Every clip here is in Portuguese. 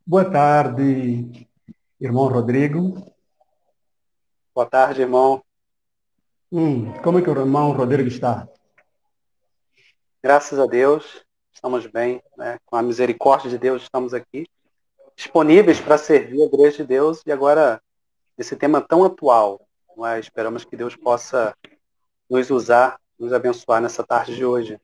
Boa tarde, irmão Rodrigo. Boa tarde, irmão. Como é que o irmão Rodrigo está? Graças a Deus, estamos bem, né? Com a misericórdia de Deus, estamos aqui, disponíveis para servir a igreja de Deus. E agora, esse tema tão atual, não é? Esperamos que Deus possa nos usar, nos abençoar nessa tarde de hoje.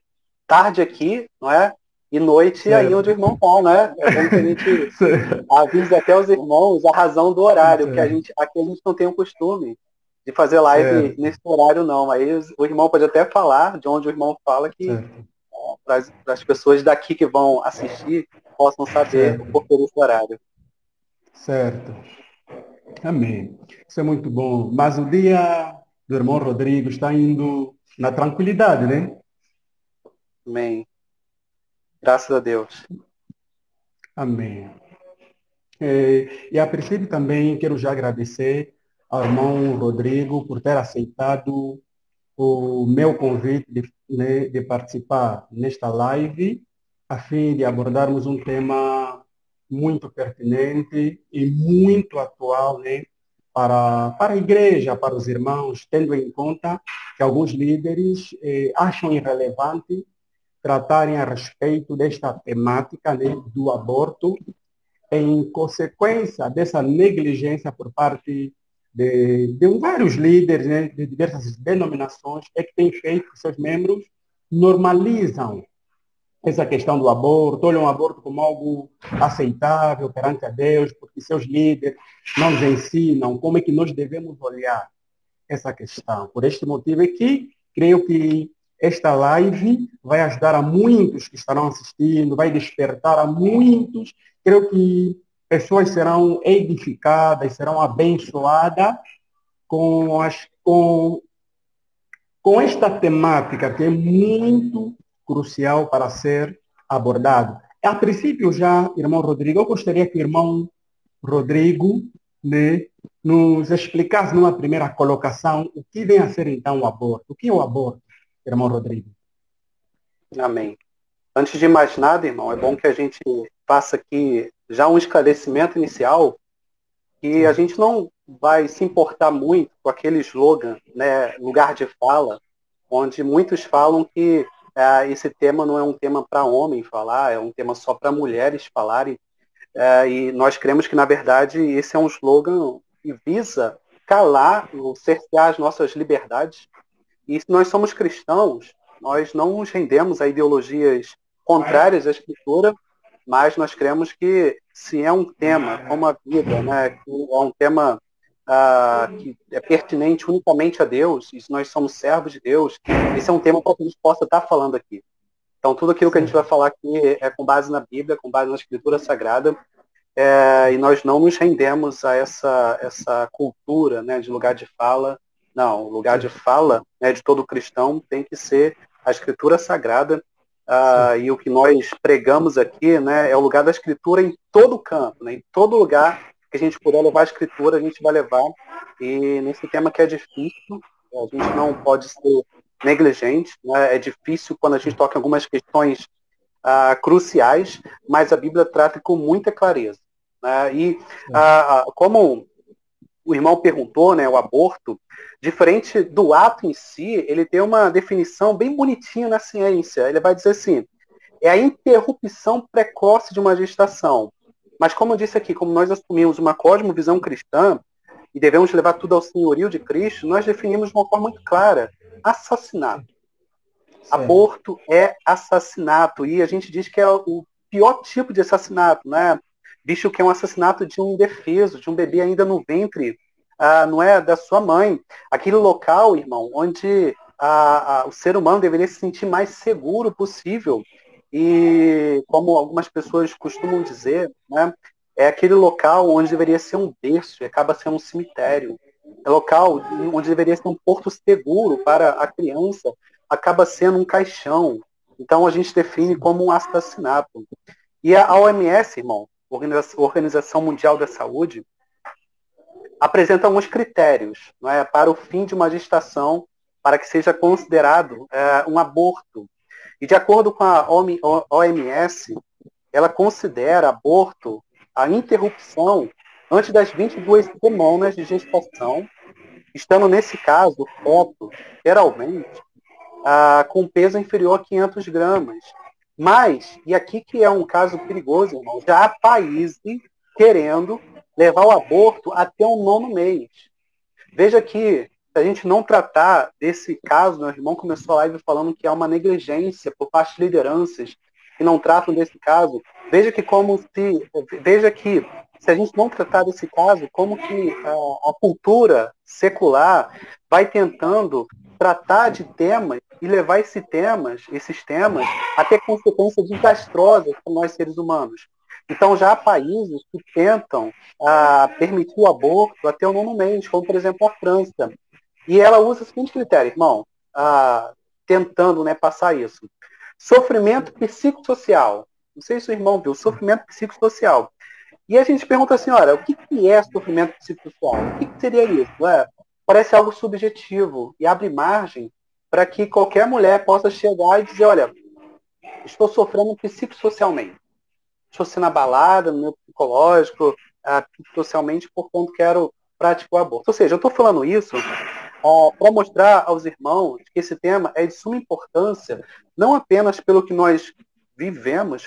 Tarde aqui, não é? E noite aí onde o Certo. irmão está, né? É bom que a gente avise até os irmãos a razão do horário, porque Certo, aqui a gente não tem o costume de fazer live certo, nesse horário, não. Aí o irmão pode até falar de onde o irmão fala que certo, para as pessoas daqui que vão assistir possam saber o certo, porquê desse horário. certo. Amém. Isso é muito bom. Mas o dia do irmão Rodrigo está indo na tranquilidade, né? Amém. Graças a Deus. Amém. E a princípio também quero já agradecer ao irmão Rodrigo por ter aceitado o meu convite de participar nesta live, a fim de abordarmos um tema muito pertinente e muito atual, né, para a igreja, para os irmãos, tendo em conta que alguns líderes acham irrelevante tratarem a respeito desta temática, né, do aborto, em consequência dessa negligência por parte de vários líderes, né, de diversas denominações, é que tem feito que seus membros normalizam essa questão do aborto, olham o aborto como algo aceitável perante a Deus, porque seus líderes não nos ensinam como é que nós devemos olhar essa questão. Por este motivo é que creio que esta live vai ajudar a muitos que estarão assistindo, vai despertar a muitos. Creio que pessoas serão edificadas, serão abençoadas com, com esta temática que é muito crucial para ser abordado. A princípio já, irmão Rodrigo, eu gostaria que o irmão Rodrigo, né, nos explicasse numa primeira colocação o que vem a ser então o aborto. O que é o aborto, irmão Rodrigo? Amém. Antes de mais nada, irmão, é bom que a gente faça aqui já um esclarecimento inicial que a Certo, gente não vai se importar muito com aquele slogan, né, lugar de fala, onde muitos falam que esse tema não é um tema para homem falar, é um tema só para mulheres falarem. E nós cremos que, na verdade, esse é um slogan que visa calar ou cercear as nossas liberdades. E se nós somos cristãos, nós não nos rendemos a ideologias contrárias à Escritura, mas nós cremos que se é um tema como a vida, né, que é um tema que é pertinente unicamente a Deus, e se nós somos servos de Deus, esse é um tema para que a gente possa estar falando aqui. Então, tudo aquilo que a gente vai certo, falar aqui é com base na Bíblia, com base na Escritura Sagrada, e nós não nos rendemos a essa cultura, né, de lugar de fala. Não, o lugar de certo, fala, né, de todo cristão tem que ser a Escritura Sagrada. certo, E o que nós pregamos aqui, né, é o lugar da Escritura em todo canto, né, em todo lugar que a gente puder levar a Escritura, a gente vai levar. E nesse tema que é difícil, a gente não pode ser negligente, né, é difícil quando a gente toca em algumas questões cruciais, mas a Bíblia trata com muita clareza. Né? E certo, como o irmão perguntou, né, o aborto, diferente do ato em si, ele tem uma definição bem bonitinha na ciência. Ele vai dizer assim, é a interrupção precoce de uma gestação. Mas como eu disse aqui, como nós assumimos uma cosmovisão cristã e devemos levar tudo ao senhorio de Cristo, nós definimos de uma forma muito clara, assassinato. certo, Aborto é assassinato. E a gente diz que é o pior tipo de assassinato, né? Visto que é um assassinato de um indefeso, de um bebê ainda no ventre, não é da sua mãe. Aquele local, irmão, onde o ser humano deveria se sentir mais seguro possível. E como algumas pessoas costumam dizer, né? É aquele local onde deveria ser um berço e acaba sendo um cemitério. É local onde deveria ser um porto seguro para a criança, acaba sendo um caixão. Então a gente define como um assassinato. E a OMS, irmão, Organização Mundial da Saúde, apresenta alguns critérios, não é, para o fim de uma gestação, para que seja considerado um aborto. E de acordo com a OMS, ela considera aborto a interrupção antes das 22 semanas de gestação, estando nesse caso, o feto, geralmente, com peso inferior a 500 gramas. Mas, e aqui que é um caso perigoso, irmão, já há países querendo levar o aborto até o 9º mês. Veja que, se a gente não tratar desse caso, meu irmão começou a live falando que há uma negligência por parte de lideranças que não tratam desse caso. Veja que, se a gente não tratar desse caso, como que a cultura secular vai tentando tratar de temas e levar esses temas, a ter consequências desastrosas para nós seres humanos. Então, já há países que tentam permitir o aborto até o 9º mês, como, por exemplo, a França. E ela usa o seguinte critério, irmão, tentando, né, passar isso. Sofrimento psicossocial. Não sei se o irmão viu, sofrimento psicossocial. E a gente pergunta assim, olha, o que é sofrimento psicossocial? O que seria isso? Parece algo subjetivo e abre margem para que qualquer mulher possa chegar e dizer, olha, estou sofrendo psicossocialmente. Estou sendo abalada no meu psicológico, socialmente, portanto quero praticar o aborto. Ou seja, eu estou falando isso para mostrar aos irmãos que esse tema é de suma importância, não apenas pelo que nós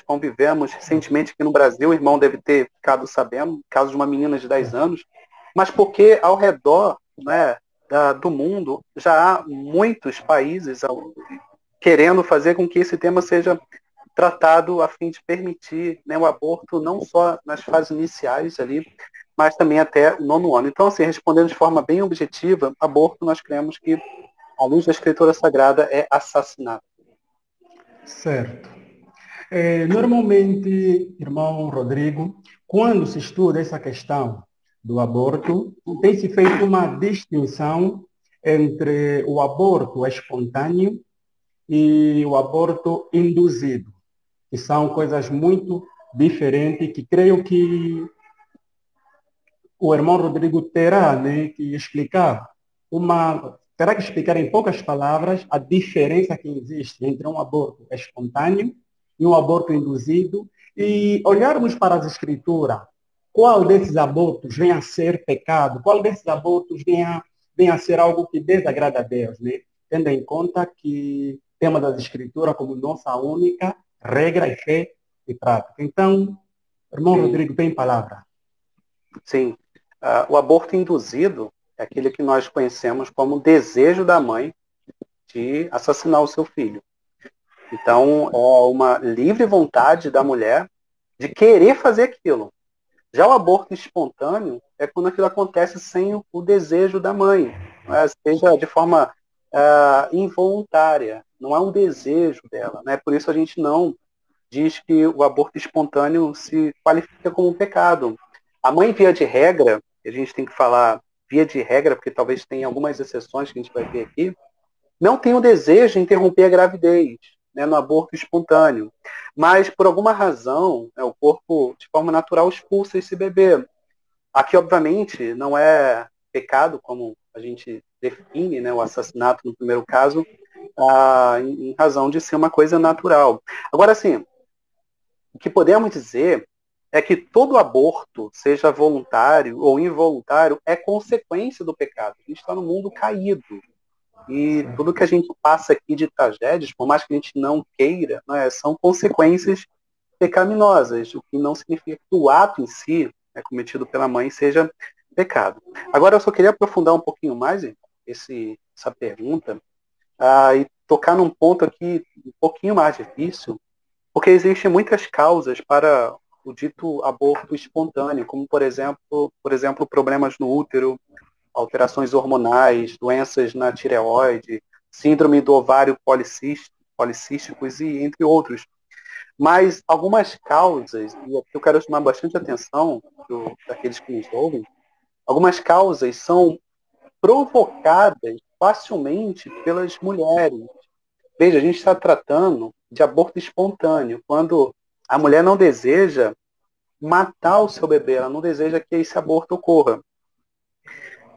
convivemos recentemente aqui no Brasil, o irmão deve ter ficado sabendo, caso de uma menina de 10 anos, mas porque ao redor, né, do mundo já há muitos países querendo fazer com que esse tema seja tratado a fim de permitir, né, o aborto não só nas fases iniciais ali, mas também até o 9º ano. Então, assim, respondendo de forma bem objetiva, aborto nós cremos que, à luz da Escritura Sagrada, é assassinato. Certo. Normalmente, irmão Rodrigo, quando se estuda essa questão do aborto, tem se feito uma distinção entre o aborto espontâneo e o aborto induzido, que são coisas muito diferentes, que creio que o irmão Rodrigo terá, né, que explicar terá que explicar em poucas palavras a diferença que existe entre um aborto espontâneo e um aborto induzido e olharmos para as escrituras, qual desses abortos vem a ser pecado, qual desses abortos vem a ser algo que desagrada a Deus, né? Tendo em conta que temos as escrituras como nossa única regra e fé e prática. Então, irmão Sim. Rodrigo, tem palavra. Sim. O aborto induzido é aquele que nós conhecemos como desejo da mãe de assassinar o seu filho. Então, é uma livre vontade da mulher de querer fazer aquilo. Já o aborto espontâneo é quando aquilo acontece sem o desejo da mãe, né? Seja de forma involuntária, não é um desejo dela. Né? Por isso a gente não diz que o aborto espontâneo se qualifica como um pecado. A mãe, via de regra, a gente tem que falar via de regra, porque talvez tenha algumas exceções que a gente vai ver aqui, não tem o desejo de interromper a gravidez, né, no aborto espontâneo. Mas, por alguma razão, o corpo, de forma natural, expulsa esse bebê. Aqui, obviamente, não é pecado, como a gente define, né, o assassinato no primeiro caso, em razão de ser uma coisa natural. Agora, assim, o que podemos dizer é que todo aborto, seja voluntário ou involuntário, é consequência do pecado. A gente está no mundo caído. E tudo que a gente passa aqui de tragédias, por mais que a gente não queira, né, são consequências pecaminosas, o que não significa que o ato em si, cometido pela mãe, seja pecado. Agora, eu só queria aprofundar um pouquinho mais essa pergunta e tocar num ponto aqui um pouquinho mais difícil, porque existem muitas causas para o dito aborto espontâneo, como, por exemplo, problemas no útero, alterações hormonais, doenças na tireoide, síndrome do ovário policísticos e entre outros. Mas algumas causas, e aqui eu quero chamar bastante atenção daqueles que nos ouvem, algumas causas são provocadas facilmente pelas mulheres. Veja, a gente está tratando de aborto espontâneo, quando a mulher não deseja matar o seu bebê, ela não deseja que esse aborto ocorra.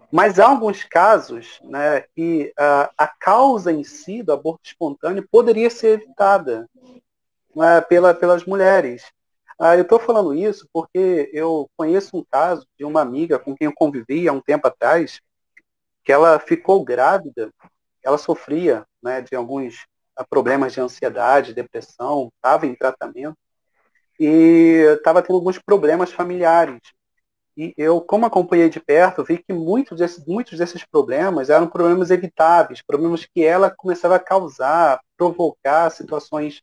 Mas há alguns casos, né, que a causa em si do aborto espontâneo poderia ser evitada, né, pelas mulheres. Eu estou falando isso porque eu conheço um caso de uma amiga com quem eu convivi há um tempo atrás, que ela ficou grávida, ela sofria, né, de alguns problemas de ansiedade, depressão, estava em tratamento e estava tendo alguns problemas familiares. E eu, como acompanhei de perto, vi que muitos desses problemas eram problemas evitáveis, problemas que ela começava a causar, provocar situações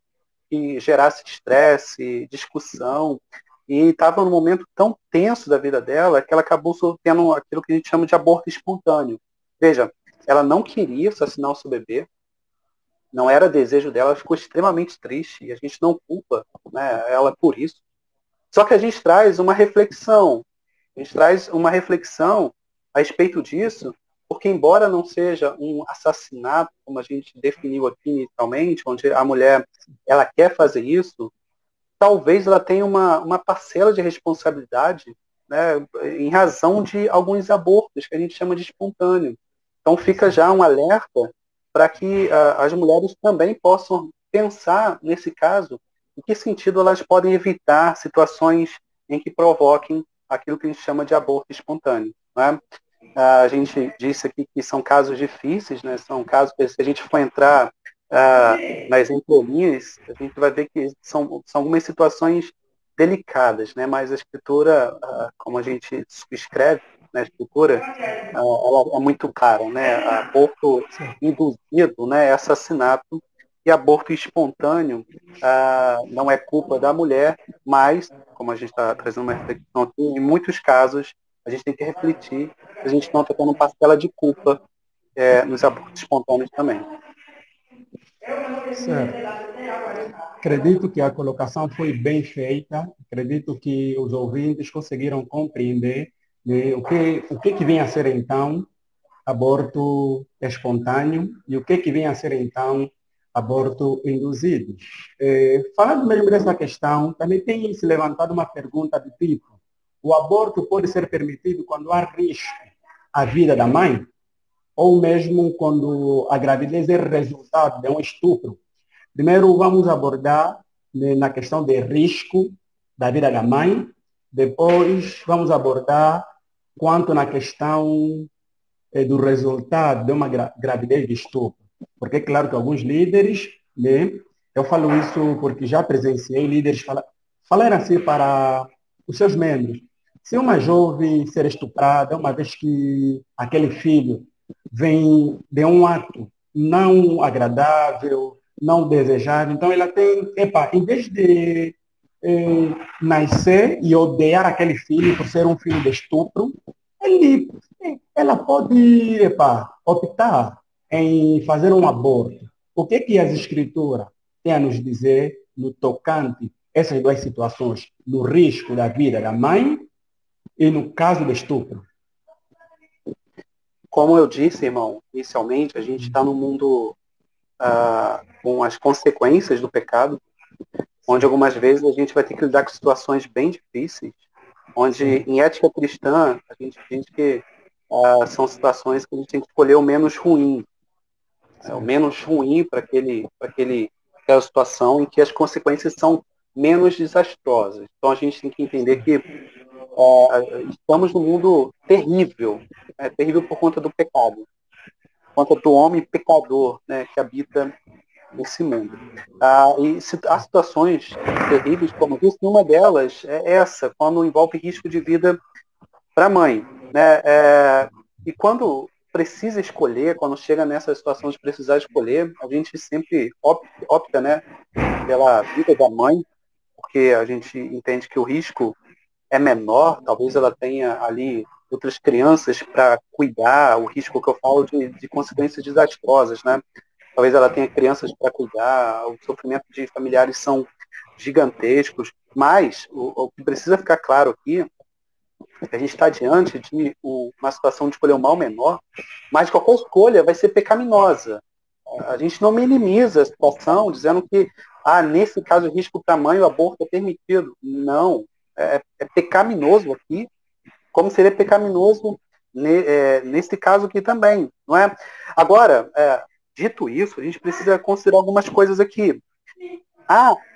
que gerassem estresse, discussão. E estava num momento tão tenso da vida dela que ela acabou tendo aquilo que a gente chama de aborto espontâneo. Veja, ela não queria assassinar o seu bebê, não era desejo dela, ela ficou extremamente triste e a gente não culpa, né, ela por isso. Só que a gente traz uma reflexão, a gente traz uma reflexão a respeito disso, porque embora não seja um assassinato, como a gente definiu aqui inicialmente, onde a mulher ela quer fazer isso, talvez ela tenha uma parcela de responsabilidade, né, em razão de alguns abortos que a gente chama de espontâneo. Então fica já um alerta para que as mulheres também possam pensar, nesse caso, em que sentido elas podem evitar situações em que provoquem aquilo que a gente chama de aborto espontâneo. Né? A gente disse aqui que são casos difíceis, né? São casos que, se a gente for entrar nas entrelinhas, a gente vai ver que são algumas situações delicadas, né? Mas a escritura, como a gente escreve na escritura, ela é muito clara, né? Aborto induzido, né? É assassinato, e aborto espontâneo não é culpa da mulher, mas, como a gente está trazendo uma reflexão aqui, em muitos casos a gente tem que refletir, a gente não está tendo parcela de culpa nos abortos espontâneos também. Certo. Acredito que a colocação foi bem feita, acredito que os ouvintes conseguiram compreender, né, o que vem a ser então aborto espontâneo e o que vem a ser então aborto induzido. Falando mesmo dessa questão, também tem se levantado uma pergunta do tipo: o aborto pode ser permitido quando há risco à vida da mãe? Ou mesmo quando a gravidez é resultado de um estupro? Primeiro, vamos abordar, né, na questão de risco da vida da mãe. Depois, vamos abordar quanto na questão do resultado de uma gravidez de estupro. Porque é claro que alguns líderes, né, eu falo isso porque já presenciei líderes falar assim para os seus membros: se uma jovem ser estuprada, uma vez que aquele filho vem de um ato não agradável, não desejável, então ela tem, epa, em vez de nascer e odiar aquele filho por ser um filho de estupro, ele, ela pode, epa, optar em fazer um aborto. O que as escrituras têm a nos dizer no tocante essas duas situações, no risco da vida da mãe e no caso de estupro? Como eu disse, irmão, inicialmente, a gente está no mundo com as consequências do pecado, onde algumas vezes a gente vai ter que lidar com situações bem difíceis, onde em ética cristã a gente diz que são situações que a gente tem que escolher o menos ruim, o menos ruim para aquela situação em que as consequências são menos desastrosas. Então a gente tem que entender que estamos num mundo terrível, terrível por conta do pecado, por conta do homem pecador, né, que habita nesse mundo. E há situações terríveis, como eu disse, uma delas é essa, quando envolve risco de vida para a mãe. Né? E quando precisa escolher, quando chega nessa situação de precisar escolher, a gente sempre opta, né, pela vida da mãe, porque a gente entende que o risco é menor, talvez ela tenha ali outras crianças para cuidar, o risco que eu falo de consequências desastrosas, né? Talvez ela tenha crianças para cuidar, o sofrimento de familiares são gigantescos, mas o que precisa ficar claro aqui é que a gente está diante de uma situação de escolher o mal menor, mas qualquer escolha vai ser pecaminosa. A gente não minimiza a situação dizendo que, nesse caso, o risco para a mãe, o aborto é permitido. Não. É pecaminoso aqui, como seria pecaminoso nesse caso aqui também, não é? Agora, dito isso, a gente precisa considerar algumas coisas aqui.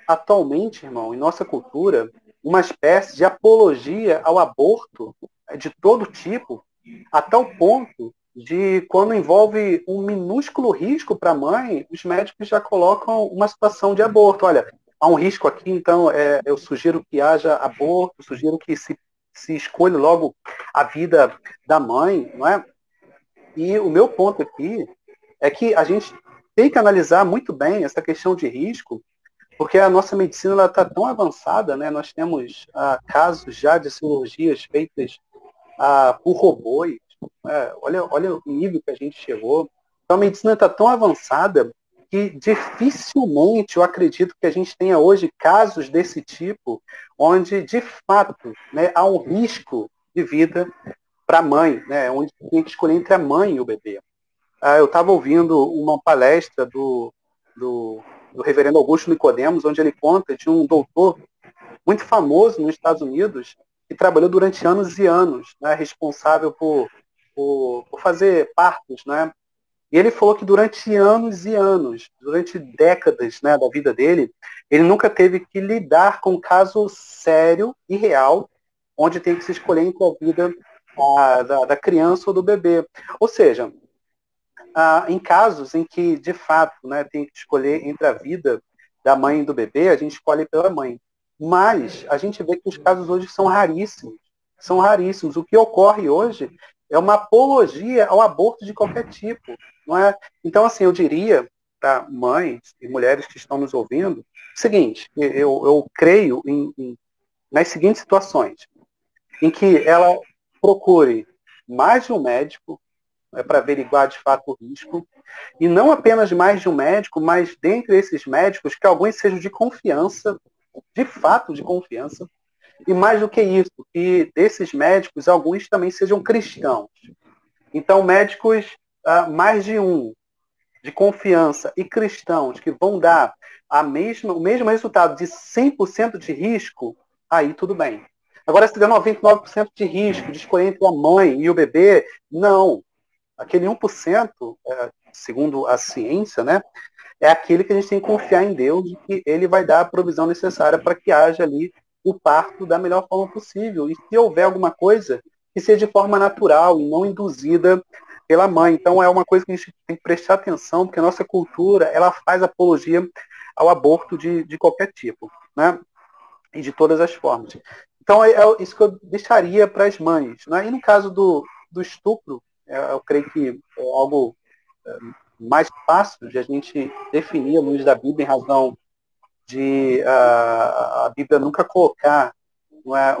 Atualmente, irmão, em nossa cultura, uma espécie de apologia ao aborto de todo tipo, a tal ponto de, quando envolve um minúsculo risco para a mãe, os médicos já colocam uma situação de aborto. Olha, há um risco aqui, então eu sugiro que haja aborto, sugiro que se escolha logo a vida da mãe, não é? E o meu ponto aqui é que a gente tem que analisar muito bem essa questão de risco, porque a nossa medicina está tão avançada, né? Nós temos casos já de cirurgias feitas por robôs. Olha o nível que a gente chegou. Então a medicina está tão avançada que dificilmente eu acredito que a gente tenha hoje casos desse tipo, onde de fato, né, há um risco de vida para a mãe, né, onde tem que escolher entre a mãe e o bebê. Eu estava ouvindo uma palestra do, do reverendo Augusto Nicodemos, onde ele conta de um doutor muito famoso nos Estados Unidos, que trabalhou durante anos e anos, né, responsável por fazer partos, né? E ele falou que durante anos e anos, durante décadas, né, da vida dele, ele nunca teve que lidar com um caso sério e real, onde tem que se escolher entre a vida da criança ou do bebê. Ou seja, em casos em que, de fato, né, tem que escolher entre a vida da mãe e do bebê, a gente escolhe pela mãe. Mas a gente vê que os casos hoje são raríssimos. São raríssimos. O que ocorre hoje é uma apologia ao aborto de qualquer tipo. Não é? Então, assim, eu diria para mães e mulheres que estão nos ouvindo o seguinte: eu creio nas seguintes situações, em que ela procure mais de um médico, para averiguar de fato o risco, e não apenas mais de um médico, mas dentre esses médicos, que alguns sejam de confiança, de fato de confiança, e mais do que isso, que desses médicos, alguns também sejam cristãos. Então, médicos, mais de um, de confiança e cristãos, que vão dar o mesmo resultado de 100% de risco, aí tudo bem. Agora, se der 99% de risco de escolher entre a mãe e o bebê, não. Aquele 1%, segundo a ciência, né, é aquele que a gente tem que confiar em Deus e que ele vai dar a provisão necessária para que haja ali o parto da melhor forma possível. E se houver alguma coisa, que seja de forma natural e não induzida pela mãe. Então é uma coisa que a gente tem que prestar atenção, porque a nossa cultura, ela faz apologia ao aborto de qualquer tipo, né? E de todas as formas. Então é isso que eu deixaria para as mães, né? E no caso do estupro, eu creio que é algo mais fácil de a gente definir à luz da Bíblia, em razão de a Bíblia nunca colocar, não é,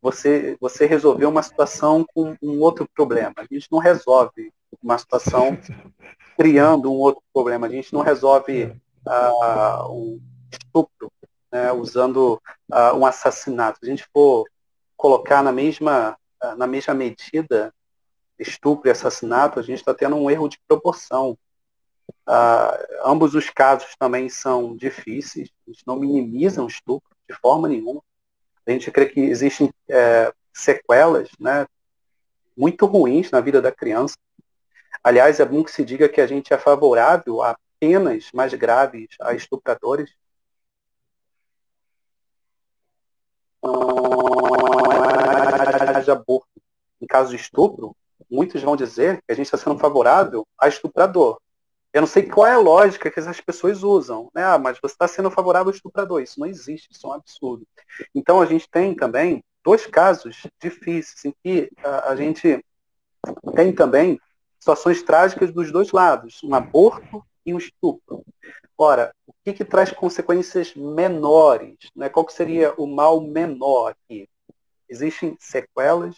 você resolver uma situação com um outro problema. A gente não resolve uma situação criando um outro problema. A gente não resolve um estupro, né, usando um assassinato. Se a gente for colocar na mesma medida estupro e assassinato, a gente está tendo um erro de proporção. Ambos os casos também são difíceis, a gente não minimiza o estupro de forma nenhuma. A gente crê que existem sequelas, né, muito ruins na vida da criança. Aliás, é bom que se diga que a gente é favorável a penas mais graves a estupradores. De aborto em caso de estupro, muitos vão dizer que a gente está sendo favorável a estuprador. Eu não sei qual é a lógica que essas pessoas usam, né? Mas você está sendo favorável ao estuprador. Isso não existe, isso é um absurdo. Então a gente tem também dois casos difíceis em que a gente tem também situações trágicas dos dois lados, um aborto e um estupro. Ora, o que traz consequências menores? Né? Qual que seria o mal menor aqui? Existem sequelas,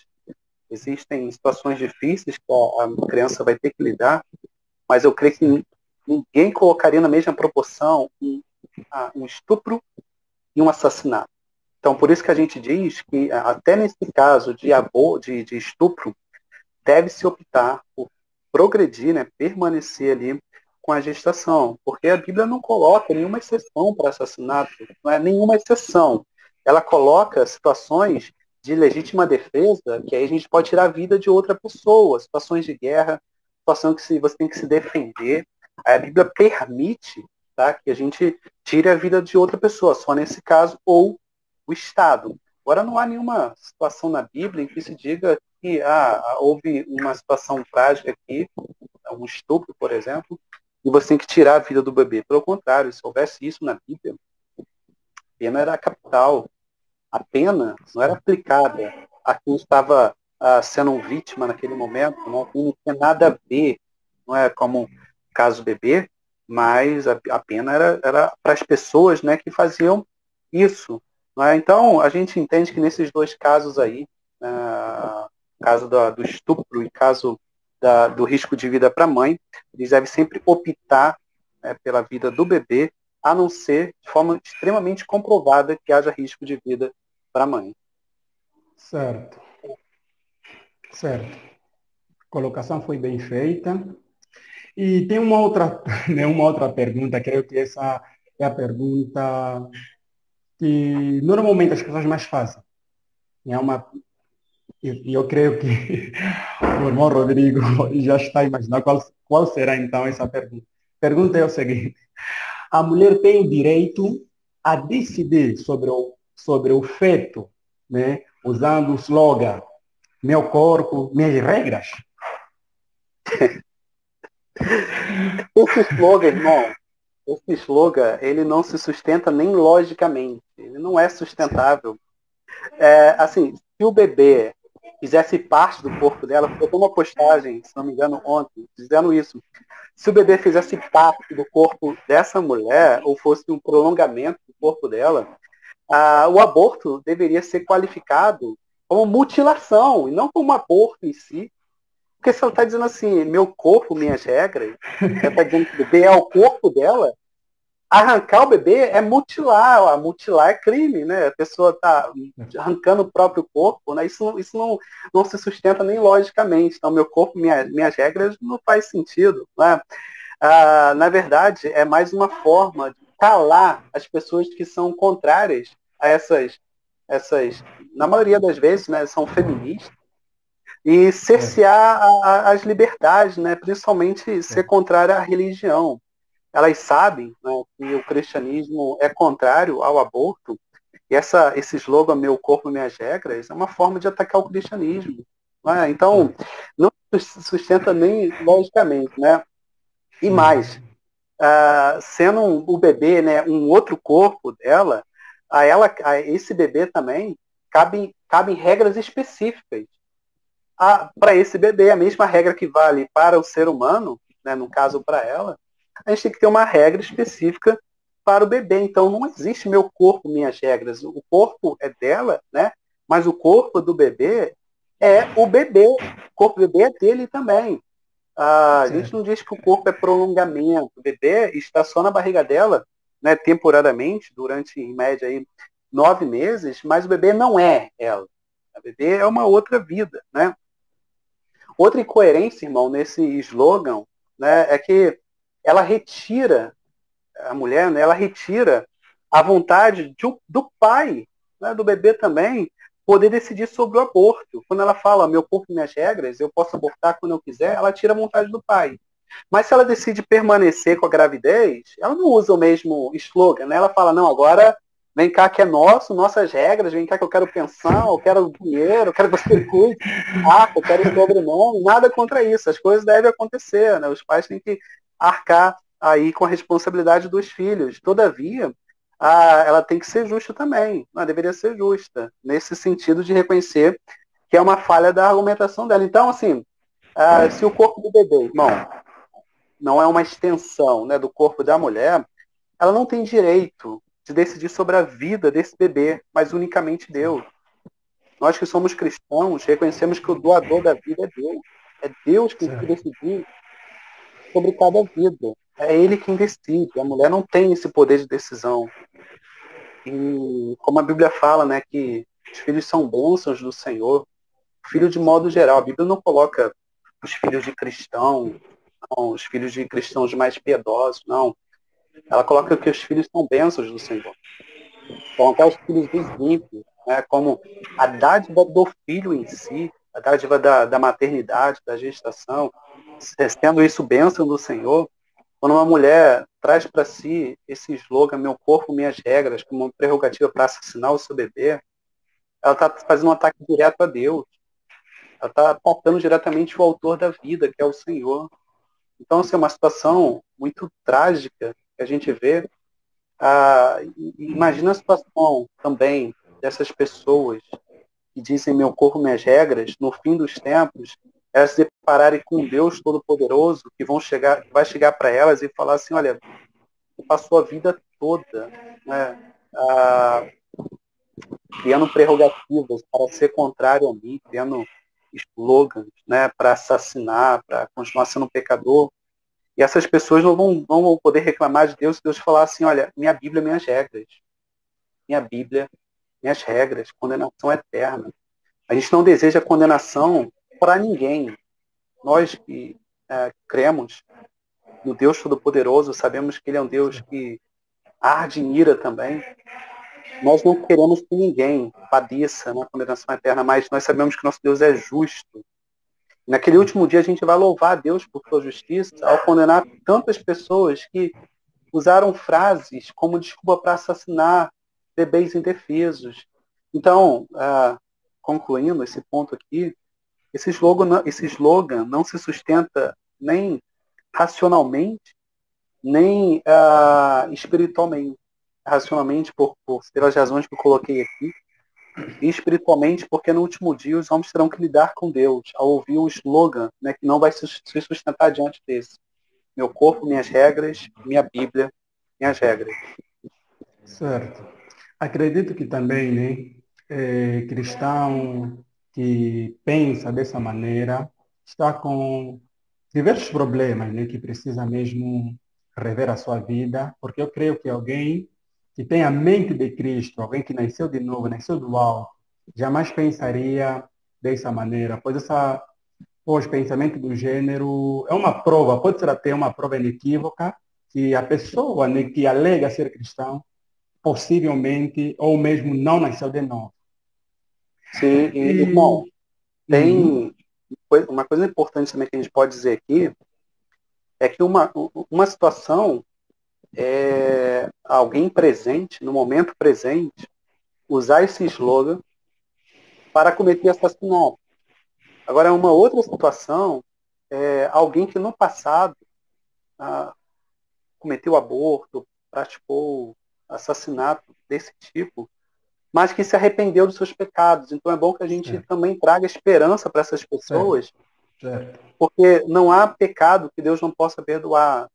existem situações difíceis que a criança vai ter que lidar, mas eu creio que ninguém colocaria na mesma proporção um estupro e um assassinato. Então, por isso que a gente diz que, até nesse caso de estupro, deve-se optar por progredir, né, permanecer ali com a gestação, porque a Bíblia não coloca nenhuma exceção para assassinato, não é nenhuma exceção. Ela coloca situações de legítima defesa, que aí a gente pode tirar a vida de outra pessoa, situações de guerra, situação que você tem que se defender. Aí a Bíblia permite, tá, que a gente tire a vida de outra pessoa, só nesse caso, ou o Estado. Agora, não há nenhuma situação na Bíblia em que se diga que houve uma situação trágica aqui, um estupro, por exemplo, e você tem que tirar a vida do bebê. Pelo contrário, se houvesse isso na Bíblia, a pena era capital. A pena não era aplicada a quem estava sendo um vítima naquele momento, não tinha nada a ver, não é como o caso do bebê, mas a pena era para as pessoas, né, que faziam isso. Não é? Então, a gente entende que nesses dois casos aí, caso do estupro e caso do risco de vida para a mãe, eles devem sempre optar, né, pela vida do bebê, a não ser de forma extremamente comprovada que haja risco de vida para a mãe. Certo, certo. A colocação foi bem feita. E tem uma outra, né, uma outra pergunta, creio que essa é a pergunta que normalmente as pessoas mais fazem. É uma, e eu creio que o irmão Rodrigo já está imaginando qual será então essa pergunta. A pergunta é o seguinte: a mulher tem o direito a decidir sobre o feto, né, usando o slogan meu corpo, minhas regras? Esse slogan, irmão, esse slogan, ele não se sustenta nem logicamente. Ele não é sustentável. Assim, se o bebê fizesse parte do corpo dela, eu uma postagem, se não me engano, ontem, dizendo isso. Se o bebê fizesse parte do corpo dessa mulher, ou fosse um prolongamento do corpo dela, o aborto deveria ser qualificado como mutilação, e não como aborto em si. Porque se ela está dizendo assim, meu corpo, minhas regras, ela está dizendo que o bebê é o corpo dela, arrancar o bebê é mutilar, mutilar é crime, né? A pessoa está arrancando o próprio corpo, né? Isso não se sustenta nem logicamente. Então, meu corpo, minhas regras, não faz sentido, né? Na verdade, é mais uma forma de calar as pessoas que são contrárias a essas na maioria das vezes, né, são feministas, e cercear as liberdades, né, principalmente ser contrária à religião. Elas sabem, né, que o cristianismo é contrário ao aborto, e esse slogan meu corpo, minhas regras, é uma forma de atacar o cristianismo. Né? Então, não se sustenta nem logicamente, né? E mais, sendo o bebê, né, um outro corpo dela, a esse bebê também cabem regras específicas para esse bebê. A mesma regra que vale para o ser humano, né, no caso para ela, a gente tem que ter uma regra específica para o bebê. Então não existe meu corpo, minhas regras. O corpo é dela, né? Mas o corpo do bebê é o bebê. O corpo do bebê é dele também. A gente não diz que o corpo é prolongamento. O bebê está só na barriga dela, né, temporariamente, durante, em média, aí, 9 meses, mas o bebê não é ela. O bebê é uma outra vida, né? Outra incoerência, irmão, nesse slogan, né, é que ela retira, a mulher, né, ela retira a vontade do pai, né, do bebê também, poder decidir sobre o aborto. Quando ela fala, meu corpo, minhas regras, eu posso abortar quando eu quiser, ela tira a vontade do pai. Mas se ela decide permanecer com a gravidez, ela não usa o mesmo slogan, né? Ela fala, não, agora vem cá que é nosso, nossas regras, vem cá que eu quero pensão, eu quero dinheiro, eu quero que você cuide, eu quero sobrenome, nada contra isso. As coisas devem acontecer, né? Os pais têm que arcar aí com a responsabilidade dos filhos. Todavia, ela tem que ser justa também. Ela deveria ser justa, nesse sentido de reconhecer que é uma falha da argumentação dela. Então, assim, se o corpo do bebê, irmão, não é uma extensão, né, do corpo da mulher, ela não tem direito de decidir sobre a vida desse bebê, mas unicamente Deus. Nós que somos cristãos, reconhecemos que o doador da vida é Deus. É Deus quem tem que decidir sobre cada vida. É Ele quem decide. A mulher não tem esse poder de decisão. E como a Bíblia fala, né, que os filhos são bênçãos do Senhor. Filho de modo geral. A Bíblia não coloca os filhos de cristão, não, os filhos de cristãos mais piedosos, não. Ela coloca que os filhos são bênçãos do Senhor. Então, até os filhos dos ímpios, né, como a dádiva do filho em si, a dádiva da maternidade, da gestação, sendo isso bênção do Senhor. Quando uma mulher traz para si esse slogan, meu corpo, minhas regras, como uma prerrogativa para assassinar o seu bebê, ela está fazendo um ataque direto a Deus. Ela está atacando diretamente o autor da vida, que é o Senhor. Então, assim, é uma situação muito trágica que a gente vê. Imagina a situação também dessas pessoas que dizem meu corpo, minhas regras, no fim dos tempos, elas se depararem com Deus Todo-Poderoso, que vai chegar para elas e falar assim, olha, você passou a vida toda, né, ah, criando prerrogativas para ser contrário a mim, criando slogans, né, para assassinar, para continuar sendo um pecador. E essas pessoas não vão poder reclamar de Deus se Deus falar assim, olha, minha Bíblia, minhas regras. Minha Bíblia, minhas regras, condenação eterna. A gente não deseja condenação para ninguém. Nós que cremos no Deus Todo-Poderoso, sabemos que Ele é um Deus que arde em ira também. Nós não queremos que ninguém padeça na condenação eterna, mas nós sabemos que nosso Deus é justo. E naquele último dia a gente vai louvar a Deus por sua justiça ao condenar tantas pessoas que usaram frases como desculpa para assassinar bebês indefesos. Então, concluindo esse ponto aqui, esse slogan não se sustenta nem racionalmente, nem espiritualmente. Racionalmente, pelas razões que eu coloquei aqui, e espiritualmente, porque no último dia os homens terão que lidar com Deus, ao ouvir o slogan, né, que não vai se sustentar diante desse. Meu corpo, minhas regras, minha Bíblia, minhas regras. Certo. Acredito que também, né, cristão que pensa dessa maneira está com diversos problemas, né, que precisa mesmo rever a sua vida, porque eu creio que alguém que tem a mente de Cristo, alguém que nasceu de novo, nasceu do alto, jamais pensaria dessa maneira, pois pensamento do gênero é uma prova, pode ser até uma prova inequívoca, que a pessoa, né, que alega ser cristão possivelmente ou mesmo não nasceu de novo. Sim, E, irmão, uhum, tem uma coisa importante também que a gente pode dizer aqui, é que uma situação é alguém presente, no momento presente, usar esse slogan para cometer assassinato. Agora, uma outra situação é alguém que no passado ah, cometeu aborto, praticou assassinato desse tipo, mas que se arrependeu dos seus pecados. Então é bom que a gente certo, também traga esperança para essas certo, pessoas, certo, porque não há pecado que Deus não possa perdoar.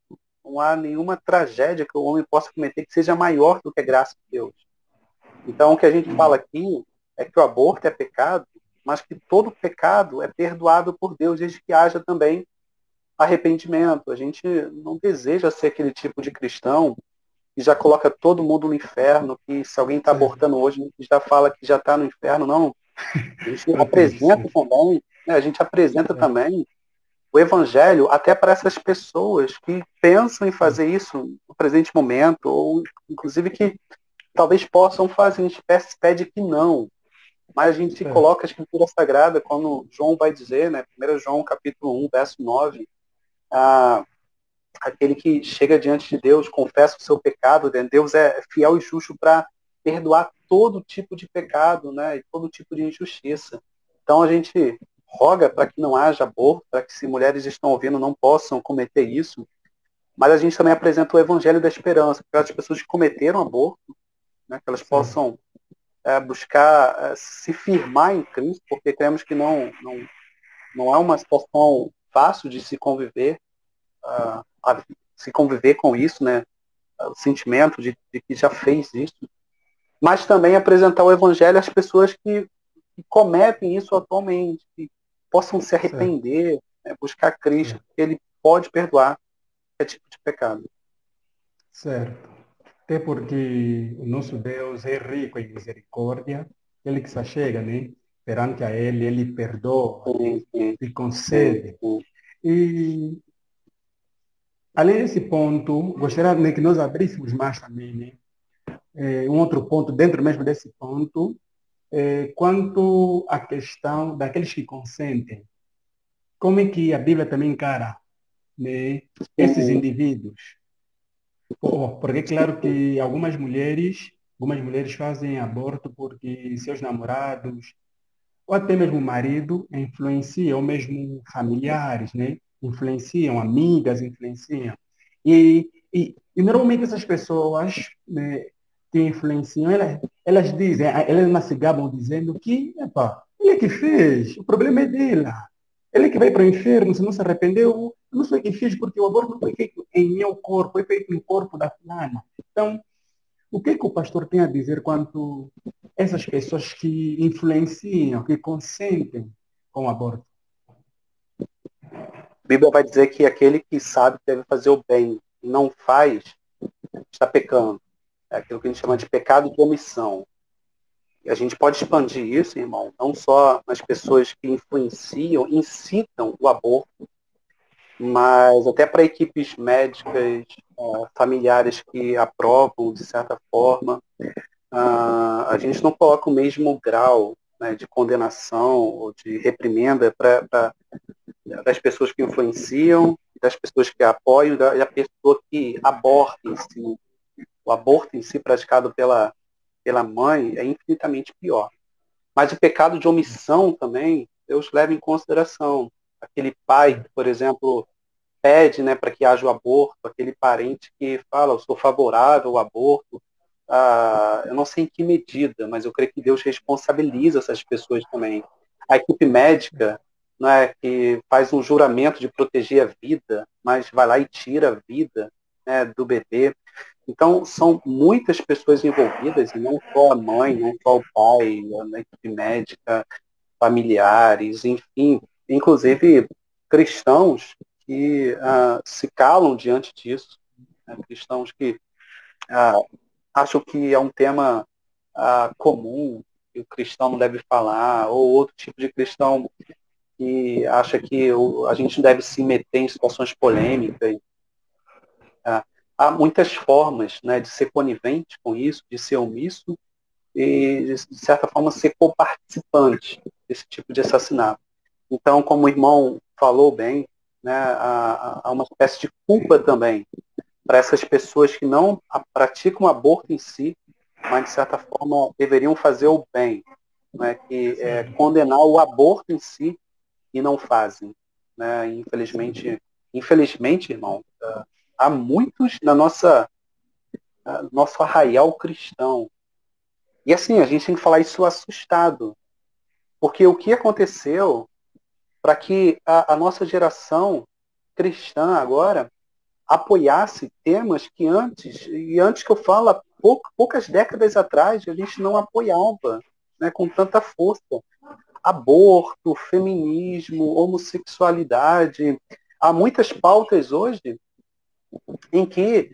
Não há nenhuma tragédia que o homem possa cometer que seja maior do que a graça de Deus. Então, o que a gente fala aqui é que o aborto é pecado, mas que todo pecado é perdoado por Deus, desde que haja também arrependimento. A gente não deseja ser aquele tipo de cristão que já coloca todo mundo no inferno, que se alguém está certo. abortando hoje, a gente já fala que já está no inferno. Não. A gente Ok, apresenta sim, também, né, a gente apresenta certo, também o evangelho até para essas pessoas que pensam em sim, fazer isso no presente momento, ou inclusive que talvez possam fazer, a gente pede que não. Mas a gente certo, coloca a Escritura Sagrada, quando João vai dizer, né, 1 João capítulo 1, verso 9, ah, aquele que chega diante de Deus, confessa o seu pecado, né, Deus é fiel e justo para perdoar todo tipo de pecado, né, e todo tipo de injustiça. Então a gente roga para que não haja aborto, para que se mulheres estão ouvindo não possam cometer isso, mas a gente também apresenta o evangelho da esperança, para as pessoas que cometeram aborto, né, que elas certo, possam buscar se firmar em Cristo, porque cremos que não é uma situação fácil de se conviver, se conviver com isso, né? O sentimento de que já fez isso, mas também apresentar o evangelho às pessoas que cometem isso atualmente, que possam se certo, arrepender, né? Buscar Cristo, certo, porque Ele pode perdoar qualquer tipo de pecado. certo. Até porque o nosso Deus é rico em misericórdia, ele que se achega, né? Perante a ele, ele perdoa, Sim, né? sim, Ele sim, concede. sim. E, além desse ponto, gostaria, né, que nós abríssemos mais também, né? Um outro ponto, dentro mesmo desse ponto, quanto à questão daqueles que consentem. Como é que a Bíblia também encara, né, esses Sim, indivíduos? Porque é claro que algumas mulheres fazem aborto porque seus namorados, ou até mesmo o marido, influenciam, ou mesmo familiares, né? Influenciam, amigas influenciam. E normalmente essas pessoas, né, que influenciam, elas dizem, elas não se gabam dizendo que, epa, ele é que fez, o problema é dela. Ele é que vai para o inferno, se não se arrependeu, eu não sou eu que fiz, porque o aborto não foi feito em meu corpo, foi feito no corpo da fulana. Então, o que é que o pastor tem a dizer quanto essas pessoas que influenciam, que consentem com o aborto? A Bíblia vai dizer que aquele que sabe que deve fazer o bem e não faz, está pecando. É aquilo que a gente chama de Sim, pecado de omissão. E a gente pode expandir isso, irmão, não só nas pessoas que influenciam, incitam o aborto, mas até para equipes médicas, familiares que aprovam, de certa forma. A gente não coloca o mesmo grau, né, de condenação ou de reprimenda das pessoas que influenciam, das pessoas que apoiam, da pessoa que aborta em si. O aborto em si praticado pela mãe é infinitamente pior. Mas o pecado de omissão também, Deus leva em consideração. Aquele pai sim, que, por exemplo, pede, né, para que haja o aborto, aquele parente que fala, eu sou favorável ao aborto, eu não sei em que medida, mas eu creio que Deus responsabiliza essas pessoas também. A equipe médica, né, que faz um juramento de proteger a vida, mas vai lá e tira a vida, né, do bebê. Então, são muitas pessoas envolvidas, e não só a mãe, não só o pai, a equipe médica, familiares, enfim, inclusive cristãos que se calam diante disso, né? Cristãos que ah, acham que é um tema comum, que o cristão não deve falar, ou outro tipo de cristão que acha que a gente não deve se meter em situações polêmicas. Há muitas formas, né, de ser conivente com isso, de ser omisso e, de certa forma, ser coparticipante desse tipo de assassinato. Então, como o irmão falou bem, né, há uma espécie de culpa também para essas pessoas que não praticam o aborto em si, mas, de certa forma, deveriam fazer o bem, né, que é sim. condenar o aborto em si e não fazem. Né? Infelizmente, irmão, há muitos na nosso arraial cristão. E assim, a gente tem que falar isso assustado, porque o que aconteceu para que a nossa geração cristã agora apoiasse temas que antes, e antes que eu falo, há poucas décadas atrás, a gente não apoiava, né, com tanta força. Aborto, feminismo, homossexualidade. Há muitas pautas hoje em que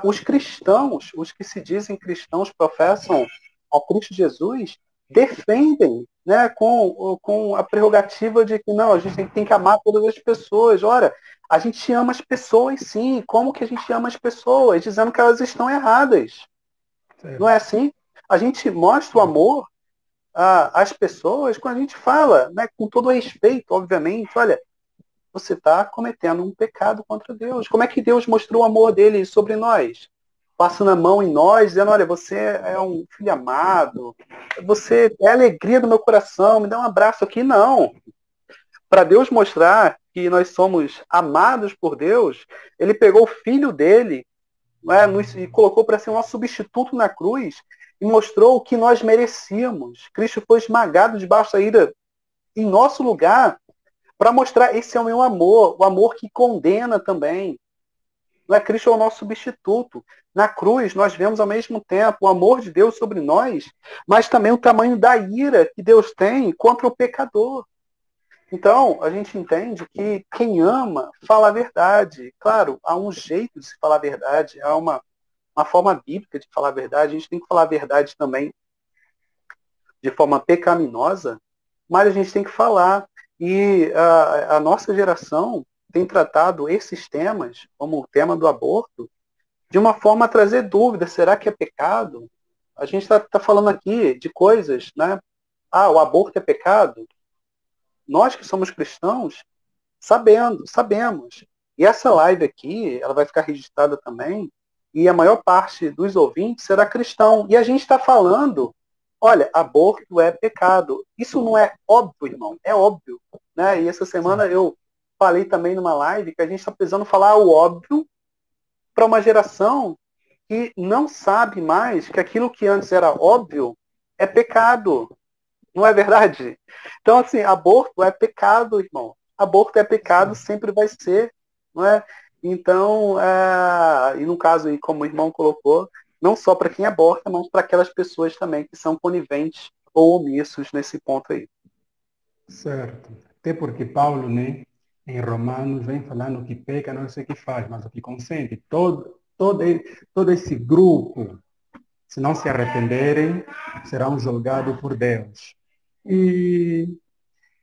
os cristãos, os que se dizem cristãos, professam a Cristo Jesus, defendem, né, com a prerrogativa de que não, a gente tem que amar todas as pessoas. Ora, a gente ama as pessoas, sim. Como que a gente ama as pessoas? Dizendo que elas estão erradas. Não é Certo. assim? A gente mostra o amor às pessoas quando a gente fala, né, com todo respeito, obviamente, olha, você está cometendo um pecado contra Deus. Como é que Deus mostrou o amor dele sobre nós? Passando a mão em nós, dizendo, olha, você é um filho amado, você é a alegria do meu coração, me dá um abraço aqui. Não. Para Deus mostrar que nós somos amados por Deus, ele pegou o filho dele, né, e colocou para ser um nosso substituto na cruz e mostrou o que nós merecíamos. Cristo foi esmagado debaixo da ira em nosso lugar para mostrar esse é o meu amor, o amor que condena também. Não é Cristo é o nosso substituto. Na cruz, nós vemos ao mesmo tempo o amor de Deus sobre nós, mas também o tamanho da ira que Deus tem contra o pecador. Então, a gente entende que quem ama fala a verdade. Claro, há um jeito de se falar a verdade, há uma forma bíblica de falar a verdade. A gente tem que falar a verdade também de forma pecaminosa, mas a gente tem que falar. E a nossa geração tem tratado esses temas, como o tema do aborto, de uma forma a trazer dúvida. Será que é pecado? A gente está falando aqui de coisas, né? O aborto é pecado? Nós que somos cristãos, sabemos. E essa live aqui, ela vai ficar registrada também, e a maior parte dos ouvintes será cristão. E a gente está falando, olha, aborto é pecado. Isso não é óbvio, irmão? É óbvio. Né? E essa semana eu falei também numa live que a gente está precisando falar o óbvio para uma geração que não sabe mais que aquilo que antes era óbvio é pecado. Não é verdade? Então, assim, aborto é pecado, irmão. Aborto é pecado, sempre vai ser, não é? Então, e no caso, aí, como o irmão colocou, não só para quem aborta, mas para aquelas pessoas também que são coniventes ou omissos nesse ponto aí. Certo. Até porque Paulo, né, em Romanos, vem falando que peca não sei o que faz, mas o que consente. Todo esse grupo, se não se arrependerem, serão julgados por Deus. E,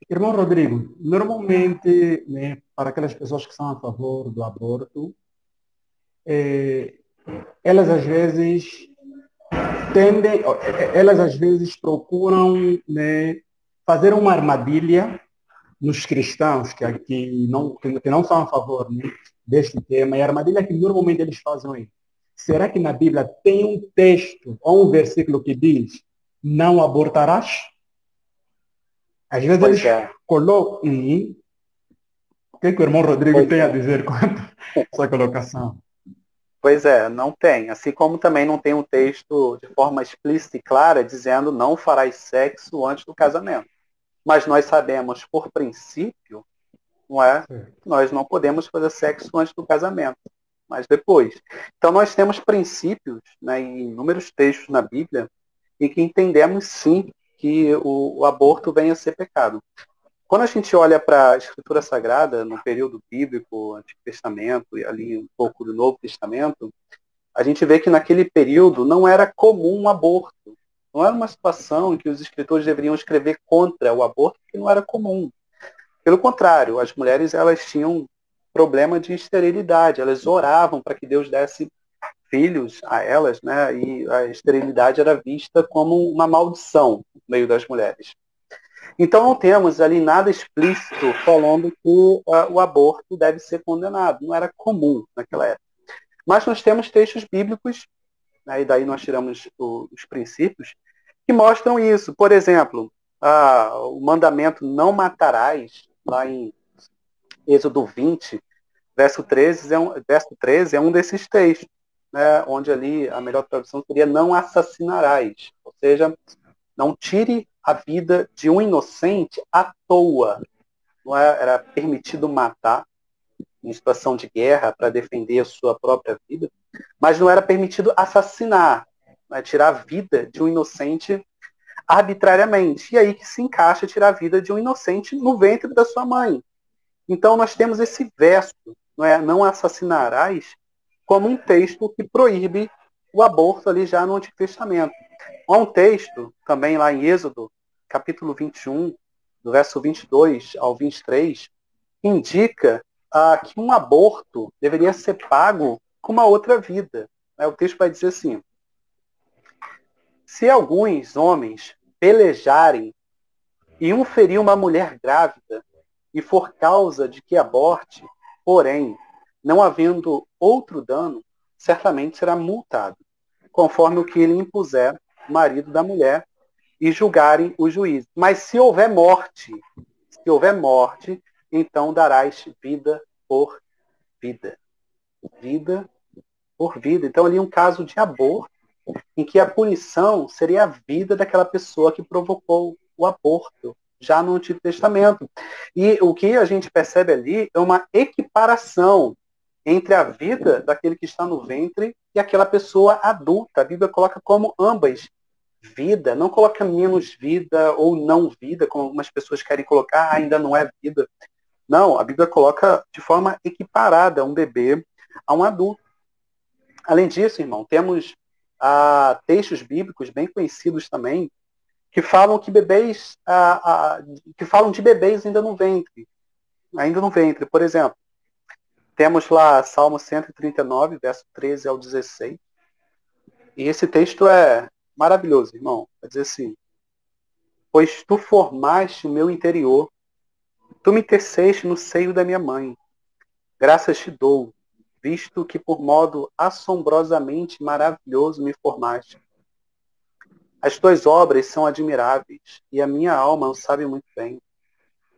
irmão Rodrigo, normalmente, né, para aquelas pessoas que são a favor do aborto, eh, elas às vezes elas às vezes procuram, né, fazer uma armadilha nos cristãos que não são a favor, né, deste tema, e a armadilha que normalmente eles fazem é: será que na Bíblia tem um texto ou um versículo que diz não abortarás? Às vezes Pois eles é, colocam. O que o irmão Rodrigo pois tem a é. dizer quanto a essa colocação? Pois é, não tem. Assim como também não tem um texto de forma explícita e clara dizendo não farás sexo antes do casamento. Mas nós sabemos, por princípio, não é? Certo. Nós não podemos fazer sexo antes do casamento, mas depois. Então nós temos princípios, né, em inúmeros textos na Bíblia e que entendemos sim que o aborto venha a ser pecado. Quando a gente olha para a Escritura Sagrada, no período bíblico, Antigo Testamento e ali um pouco do Novo Testamento, a gente vê que naquele período não era comum o aborto. Não era uma situação em que os escritores deveriam escrever contra o aborto, porque não era comum. Pelo contrário, as mulheres elas tinham problema de esterilidade, elas oravam para que Deus desse filhos a elas, né? E a esterilidade era vista como uma maldição no meio das mulheres. Então não temos ali nada explícito falando que o aborto deve ser condenado. Não era comum naquela época. Mas nós temos textos bíblicos, né, e daí nós tiramos os princípios, que mostram isso. Por exemplo, o mandamento não matarás, lá em Êxodo 20, verso 13 é um desses textos, né, onde ali a melhor tradução seria não assassinarás, ou seja, não tire a vida de um inocente à toa. Não era permitido matar em situação de guerra para defender a sua própria vida, mas não era permitido assassinar, né, tirar a vida de um inocente arbitrariamente. E aí que se encaixa tirar a vida de um inocente no ventre da sua mãe. Então nós temos esse verso, não assassinarás, como um texto que proíbe o aborto ali já no Antigo Testamento. Há um texto também lá em Êxodo, capítulo 21, do verso 22 ao 23, que indica que um aborto deveria ser pago com uma outra vida. O texto vai dizer assim: se alguns homens pelejarem e um ferir uma mulher grávida e for causa de que aborte, porém, não havendo outro dano, certamente será multado, conforme o que ele impuser o marido da mulher e julgarem os juízes. Mas se houver morte, então darás vida por vida. Vida por vida. Então, ali um caso de aborto, em que a punição seria a vida daquela pessoa que provocou o aborto, já no Antigo Testamento. E o que a gente percebe ali é uma equiparação entre a vida daquele que está no ventre e aquela pessoa adulta. A Bíblia coloca como ambas vida, não coloca menos vida ou não vida, como algumas pessoas querem colocar, ainda não é vida. Não, a Bíblia coloca de forma equiparada um bebê a um adulto. Além disso, irmão, temos textos bíblicos bem conhecidos também que falam que bebês, que falam de bebês ainda no ventre. Por exemplo, temos lá Salmo 139, verso 13 ao 16. E esse texto é maravilhoso, irmão. Vai dizer assim: pois tu formaste o meu interior, tu me teceste no seio da minha mãe. Graças te dou, visto que por modo assombrosamente maravilhoso me formaste. As tuas obras são admiráveis, e a minha alma o sabe muito bem.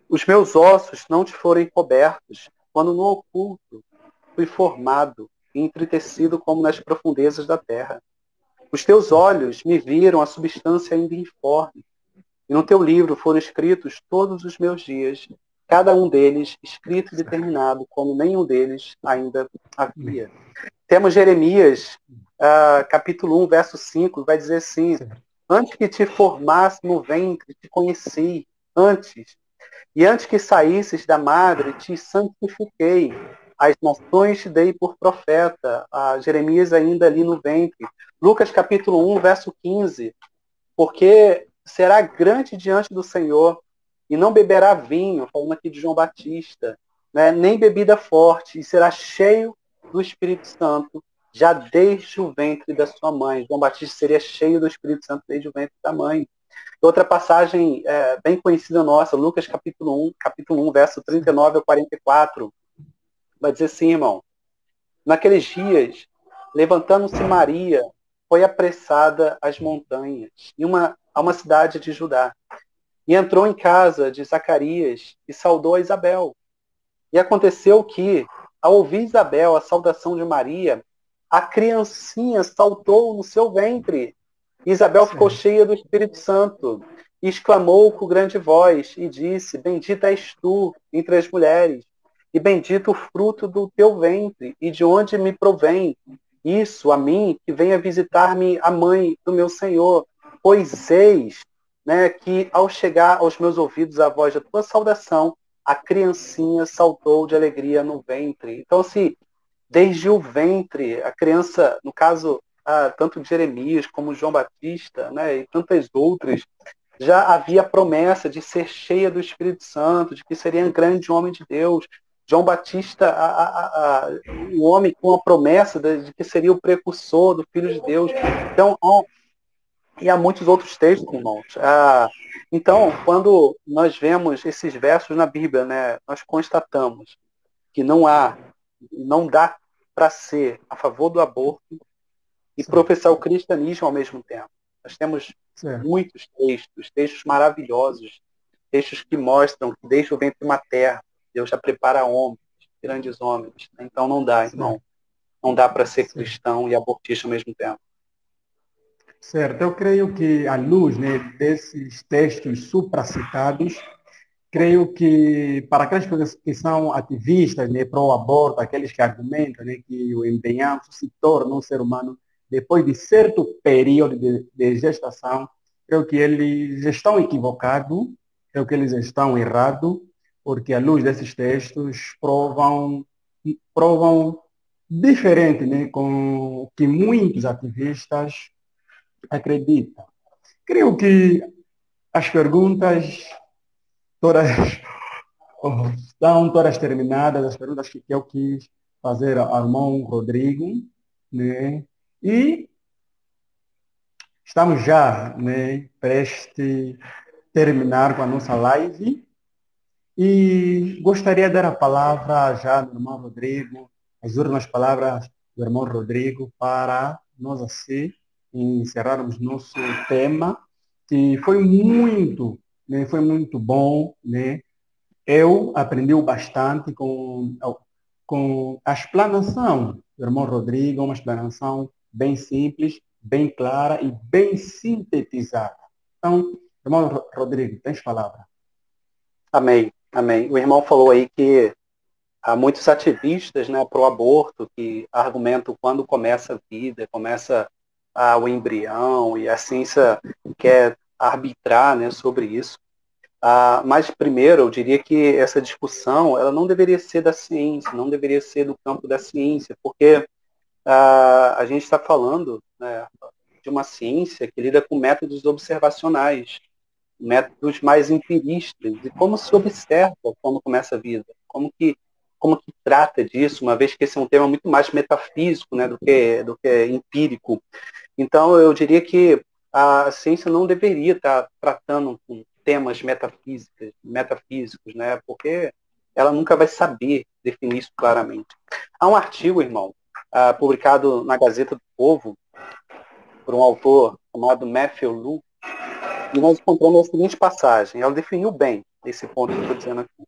Os meus ossos não te foram cobertos, quando no oculto fui formado e entretecido como nas profundezas da terra. Os teus olhos me viram a substância ainda informe, e no teu livro foram escritos todos os meus dias, cada um deles escrito e determinado, como nenhum deles ainda havia. Temos Jeremias, capítulo 1, verso 5, vai dizer assim: antes que te formasse no ventre, te conheci, antes. E antes que saísses da madre, te santifiquei. As nações te dei por profeta. Jeremias ainda ali no ventre. Lucas capítulo 1, verso 15. Porque será grande diante do Senhor e não beberá vinho, falando aqui de João Batista, né? Nem bebida forte, e será cheio do Espírito Santo já desde o ventre da sua mãe. João Batista seria cheio do Espírito Santo desde o ventre da mãe. Outra passagem bem conhecida nossa, Lucas capítulo 1, verso 39 ao 44, vai dizer assim, irmão: naqueles dias, levantando-se Maria, foi apressada às montanhas, a uma cidade de Judá, e entrou em casa de Zacarias e saudou a Isabel. E aconteceu que, ao ouvir Isabel a saudação de Maria, a criancinha saltou no seu ventre. Isabel ficou cheia do Espírito Santo e exclamou com grande voz e disse: bendita és tu entre as mulheres, e bendito o fruto do teu ventre, e de onde me provém isso a mim, que venha visitar-me a mãe do meu Senhor. Pois eis, né, que ao chegar aos meus ouvidos a voz da tua saudação, a criancinha saltou de alegria no ventre. Então, assim, desde o ventre, a criança, no caso, tanto de Jeremias como João Batista, né, e tantas outras, já havia promessa de ser cheia do Espírito Santo, de que seria um grande homem de Deus. João Batista, o homem com a promessa de que seria o precursor do Filho de Deus. Então, e há muitos outros textos, irmãos. Então, quando nós vemos esses versos na Bíblia, né, nós constatamos que não dá para ser a favor do aborto e professar o cristianismo ao mesmo tempo. Nós temos muitos textos maravilhosos, textos que mostram que desde o ventre materno, Deus já prepara homens, grandes homens. Então não dá, irmão. Não dá para ser cristão e abortista ao mesmo tempo. Certo, eu creio que, à luz, né, desses textos supracitados, creio que para aquelas pessoas que são ativistas, né, pró-aborto, aqueles que argumentam, né, que o embrião se torna um ser humano depois de certo período de gestação, creio que eles estão equivocados, creio que eles estão errados, porque à luz desses textos provam diferente, né, com o que muitos ativistas acreditam. Creio que as perguntas todas estão todas terminadas, as perguntas que eu quis fazer ao irmão Rodrigo, né? E estamos já, né, prestes a terminar com a nossa live. E gostaria de dar a palavra já ao irmão Rodrigo, as últimas palavras do irmão Rodrigo, para nós assim encerrarmos nosso tema, que foi muito bom, né? Eu aprendi bastante com a explanação do irmão Rodrigo, uma explanação bem simples, bem clara e bem sintetizada. Então, irmão Rodrigo, tens palavra. Amém, amém. O irmão falou aí que há muitos ativistas, né, pro aborto que argumentam quando começa a vida, começa o embrião, e a ciência quer arbitrar, né, sobre isso. Mas primeiro eu diria que essa discussão ela não deveria ser da ciência, não deveria ser do campo da ciência, porque a gente está falando, né, de uma ciência que lida com métodos observacionais, métodos mais empiristas, e como se observa quando começa a vida, como que trata disso, uma vez que esse é um tema muito mais metafísico, né, do que empírico. Então, eu diria que a ciência não deveria estar tratando com temas metafísicos, né, porque ela nunca vai saber definir isso claramente. Há um artigo, irmão, publicado na Gazeta do Povo, por um autor chamado Matthew Lu, e nós encontramos a seguinte passagem. Ela definiu bem esse ponto que eu estou dizendo aqui.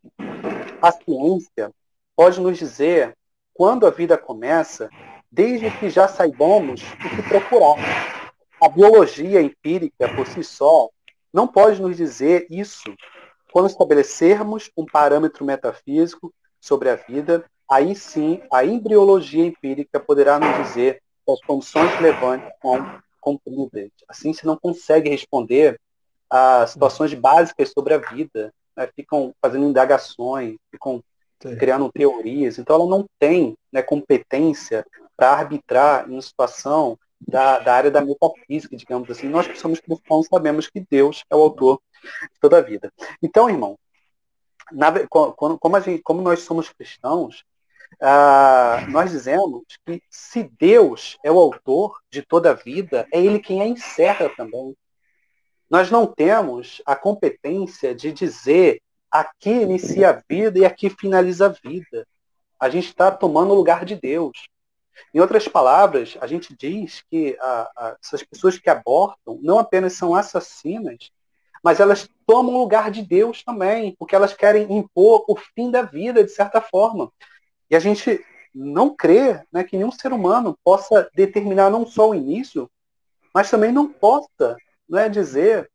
A ciência pode nos dizer quando a vida começa, desde que já saibamos o que procurar. A biologia empírica, por si só, não pode nos dizer isso. Quando estabelecermos um parâmetro metafísico sobre a vida, aí sim a embriologia empírica poderá nos dizer que as condições relevantes são cumpridas. Assim, se não consegue responder a situações básicas sobre a vida, né? Ficam fazendo indagações, ficam Sim. criando teorias. Então, ela não tem, né, competência para arbitrar em uma situação da área da metafísica, digamos assim. Nós que somos cristãos sabemos que Deus é o autor de toda a vida. Então, irmão, como nós somos cristãos, nós dizemos que se Deus é o autor de toda a vida, é Ele quem a encerra também. Nós não temos a competência de dizer aqui inicia a vida e aqui finaliza a vida. A gente está tomando o lugar de Deus. Em outras palavras, a gente diz que essas pessoas que abortam não apenas são assassinas, mas elas tomam o lugar de Deus também, porque elas querem impor o fim da vida, de certa forma. E a gente não crê, né, que nenhum ser humano possa determinar não só o início, mas também não possa, né, dizer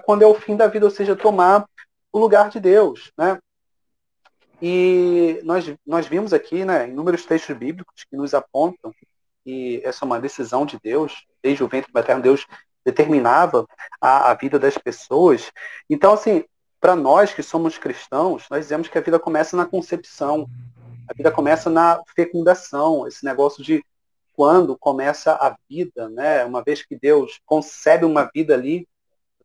quando é o fim da vida, ou seja, tomar o lugar de Deus. Né? E nós vimos aqui, né, inúmeros textos bíblicos que nos apontam que essa é uma decisão de Deus, desde o ventre materno, Deus determinava a vida das pessoas. Então, assim, para nós que somos cristãos, nós dizemos que a vida começa na concepção, a vida começa na fecundação, esse negócio de quando começa a vida, né? Uma vez que Deus concebe uma vida ali,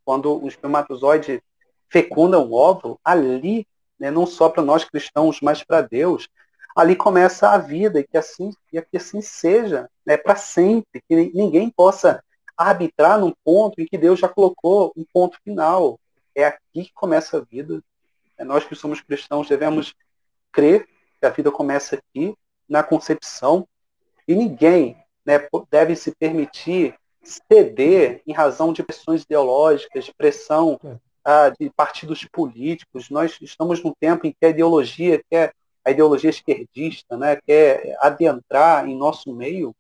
quando o espermatozoide fecunda um óvulo, ali, né, não só para nós cristãos, mas para Deus, ali começa a vida, e que assim seja, né, para sempre, que ninguém possa arbitrar num ponto em que Deus já colocou um ponto final. É aqui que começa a vida. Nós que somos cristãos devemos crer que a vida começa aqui, na concepção, e ninguém, né, deve se permitir ceder em razão de pressões ideológicas, de pressão de partidos políticos. Nós estamos num tempo em que a ideologia a ideologia esquerdista, né, quer adentrar em nosso meio,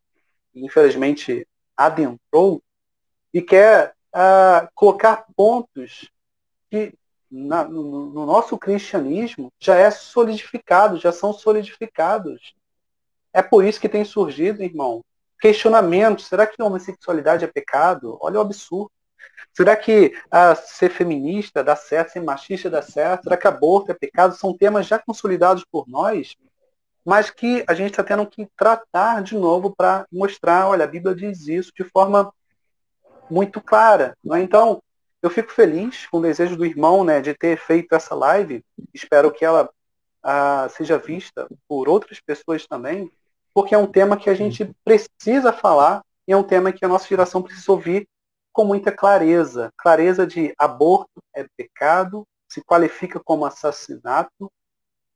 e infelizmente adentrou, e quer colocar pontos que no nosso cristianismo já são solidificados. É por isso que tem surgido, irmão, questionamentos. Será que a homossexualidade é pecado? Olha o absurdo. Será que ser feminista dá certo, ser machista dá certo? Será que aborto é pecado? São temas já consolidados por nós, mas que a gente está tendo que tratar de novo para mostrar, olha, a Bíblia diz isso de forma muito clara. Não é? Então, eu fico feliz com o desejo do irmão, né, de ter feito essa live. Espero que ela seja vista por outras pessoas também, porque é um tema que a gente precisa falar e é um tema que a nossa geração precisa ouvir com muita clareza. Clareza de aborto é pecado, se qualifica como assassinato,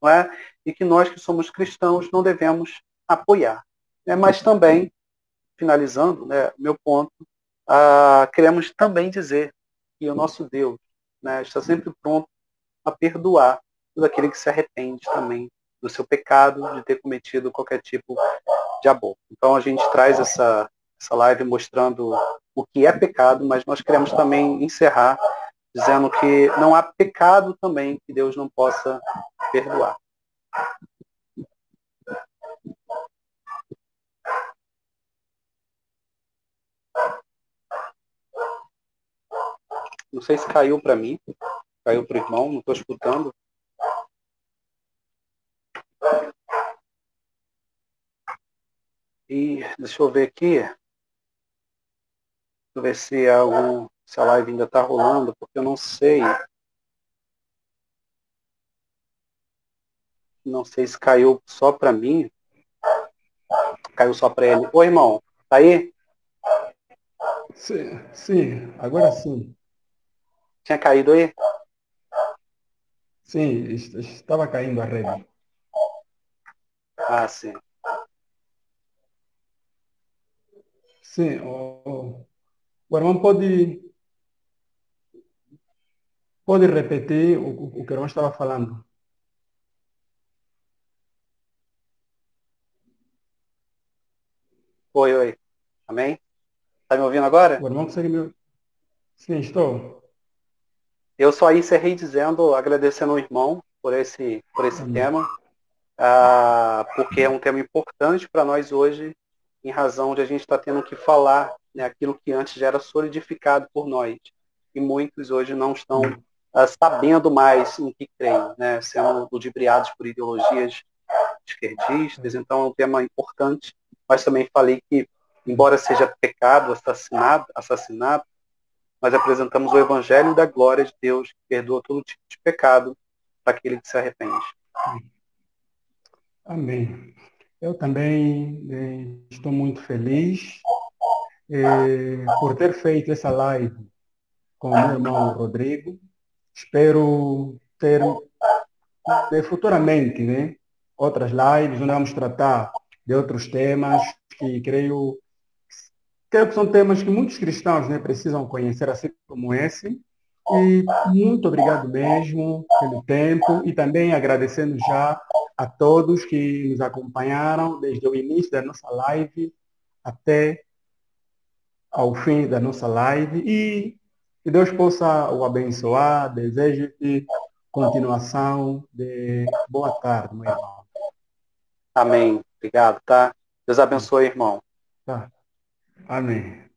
não é? E que nós que somos cristãos não devemos apoiar. Né? Mas também, finalizando, né, meu ponto, queremos também dizer que o nosso Deus, né, está sempre pronto a perdoar todo aquele que se arrepende também do seu pecado de ter cometido qualquer tipo de aborto. Então a gente traz essa live mostrando o que é pecado, mas nós queremos também encerrar dizendo que não há pecado também que Deus não possa perdoar. Não sei se caiu para mim, caiu para o irmão, não estou escutando. E deixa eu ver aqui, deixa eu ver se a live ainda está rolando, porque eu não sei. Não sei se caiu só para mim, caiu só para ele. Oi, irmão, tá aí? Sim, sim, agora sim. Tinha caído aí? Sim, estava caindo a rede. Ah, sim. Sim, o irmão pode repetir o que o irmão estava falando. Oi, oi. Amém? Tá me ouvindo agora? O irmão consegue me... Sim, estou. Eu só encerrei dizendo, agradecendo ao irmão por esse Amém. tema, porque é um tema importante para nós hoje, em razão de a gente estar tendo que falar, né, aquilo que antes já era solidificado por nós. E muitos hoje não estão Amém. sabendo mais em que creem, né, sendo ludibriados por ideologias esquerdistas. Então é um tema importante, mas também falei que, embora seja pecado, assassinato, nós apresentamos o Evangelho da glória de Deus, que perdoa todo tipo de pecado para aquele que se arrepende. Amém. Eu também estou muito feliz por ter feito essa live com o meu irmão Rodrigo. Espero ter futuramente, né, outras lives onde vamos tratar de outros temas que creio que são temas que muitos cristãos, né, precisam conhecer, assim como esse. E muito obrigado mesmo pelo tempo e também agradecendo já a todos que nos acompanharam desde o início da nossa live até ao fim da nossa live e que Deus possa o abençoar. Desejo-te continuação de boa tarde, meu irmão. Amém. Obrigado, tá? Deus abençoe, irmão. Tá. Amém.